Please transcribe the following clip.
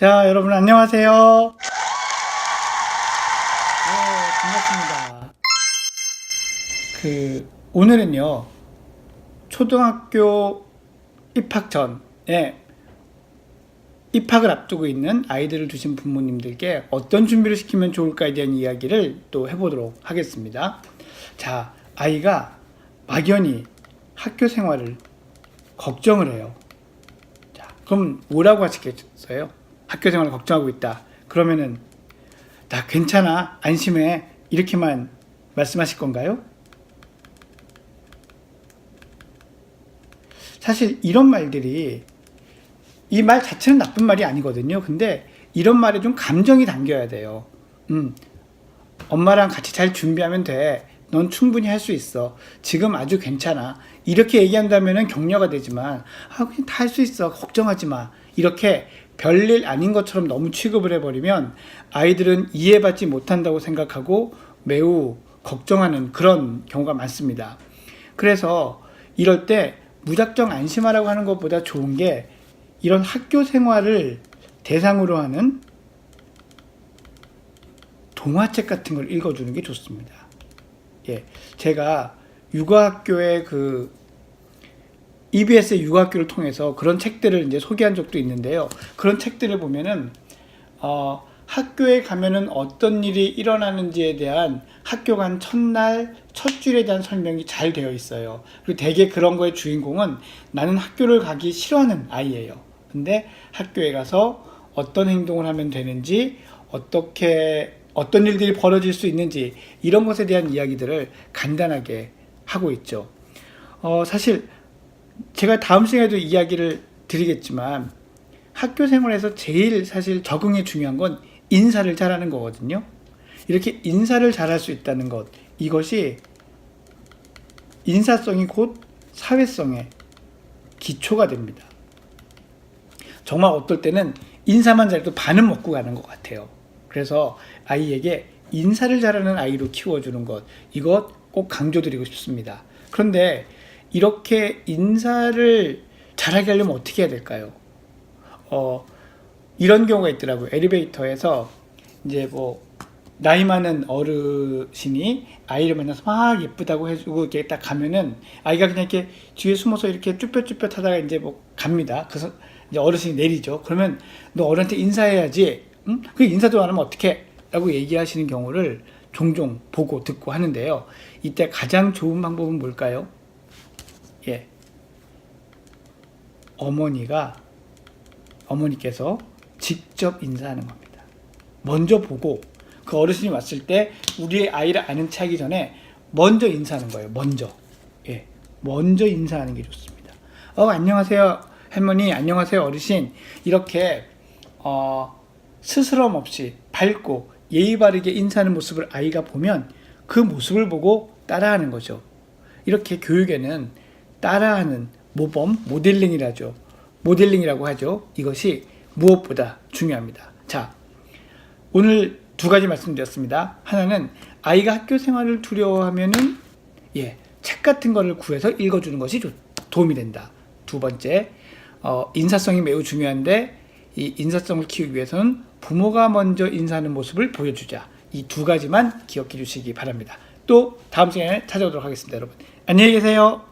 자, 여러분 안녕하세요. 반갑습니다. 오늘은요, 초등학교 입학 전에 입학을 앞두고 있는 아이들을 두신 부모님들께 어떤 준비를 시키면 좋을까에 대한 이야기를 또 해보도록 하겠습니다. 자, 아이가 막연히 학교 생활을 걱정을 해요. 자, 그럼 뭐라고 하시겠어요? 학교 생활을 걱정하고 있다. 그러면은 나 괜찮아, 안심해, 이렇게만 말씀하실 건가요? 사실 이런 말들이, 이 말 자체는 나쁜 말이 아니거든요. 근데 이런 말에 좀 감정이 담겨야 돼요. 엄마랑 같이 잘 준비하면 돼. 넌 충분히 할 수 있어. 지금 아주 괜찮아. 이렇게 얘기한다면 격려가 되지만, 그냥 다 할 수 있어. 걱정하지 마. 이렇게 별일 아닌 것처럼 너무 취급을 해버리면 아이들은 이해받지 못한다고 생각하고 매우 걱정하는 그런 경우가 많습니다. 그래서 이럴 때 무작정 안심하라고 하는 것보다 좋은 게, 이런 학교 생활을 대상으로 하는 동화책 같은 걸 읽어주는 게 좋습니다. 예, 제가 육아학교의 EBS의 육아학교를 통해서 그런 책들을 이제 소개한 적도 있는데요. 그런 책들을 보면은 학교에 가면은 어떤 일이 일어나는지에 대한 학교 간 첫날 첫 줄에 대한 설명이 잘 되어 있어요. 그리고 대개 그런 거의 주인공은 나는 학교를 가기 싫어하는 아이예요. 근데 학교에 가서 어떤 행동을 하면 되는지, 어떤 일들이 벌어질 수 있는지, 이런 것에 대한 이야기들을 간단하게 하고 있죠. 사실 제가 다음 시간에도 이야기를 드리겠지만, 학교 생활에서 제일 사실 적응에 중요한 건 인사를 잘하는 거거든요. 이렇게 인사를 잘할 수 있다는 것, 이것이 인사성이 곧 사회성의 기초가 됩니다. 정말 어떨 때는 인사만 잘해도 반은 먹고 가는 것 같아요. 그래서 아이에게 인사를 잘하는 아이로 키워주는 것, 이것 꼭 강조드리고 싶습니다. 그런데 이렇게 인사를 잘하게 하려면 어떻게 해야 될까요? 이런 경우가 있더라고요. 엘리베이터에서 이제 나이 많은 어르신이 아이를 만나서 막 예쁘다고 해주고 이렇게 딱 가면은 아이가 그냥 이렇게 뒤에 숨어서 이렇게 쭈뼛쭈뼛 하다가 이제 갑니다. 그래서 이제 어르신이 내리죠. 그러면 너 어른한테 인사해야지. 응? 그 인사도 안 하면 어떡해? 라고 얘기하시는 경우를 종종 보고 듣고 하는데요. 이때 가장 좋은 방법은 뭘까요? 예. 어머니께서 직접 인사하는 겁니다. 먼저 보고 그 어르신이 왔을 때 우리의 아이를 아는 체 하기 전에 먼저 인사하는 거예요. 먼저 인사하는 게 좋습니다. 안녕하세요 할머니, 안녕하세요 어르신. 이렇게 스스럼 없이 밝고 예의 바르게 인사하는 모습을 아이가 보면 그 모습을 보고 따라하는 거죠. 이렇게 교육에는 따라하는 모범, 모델링이라고 하죠. 이것이 무엇보다 중요합니다. 자, 오늘 두 가지 말씀드렸습니다. 하나는 아이가 학교 생활을 두려워하면은 책 같은 거를 구해서 읽어주는 것이 도움이 된다. 두 번째, 인사성이 매우 중요한데 이 인사성을 키우기 위해서는 부모가 먼저 인사하는 모습을 보여주자. 이 두 가지만 기억해 주시기 바랍니다. 또 다음 시간에 찾아오도록 하겠습니다. 여러분 안녕히 계세요.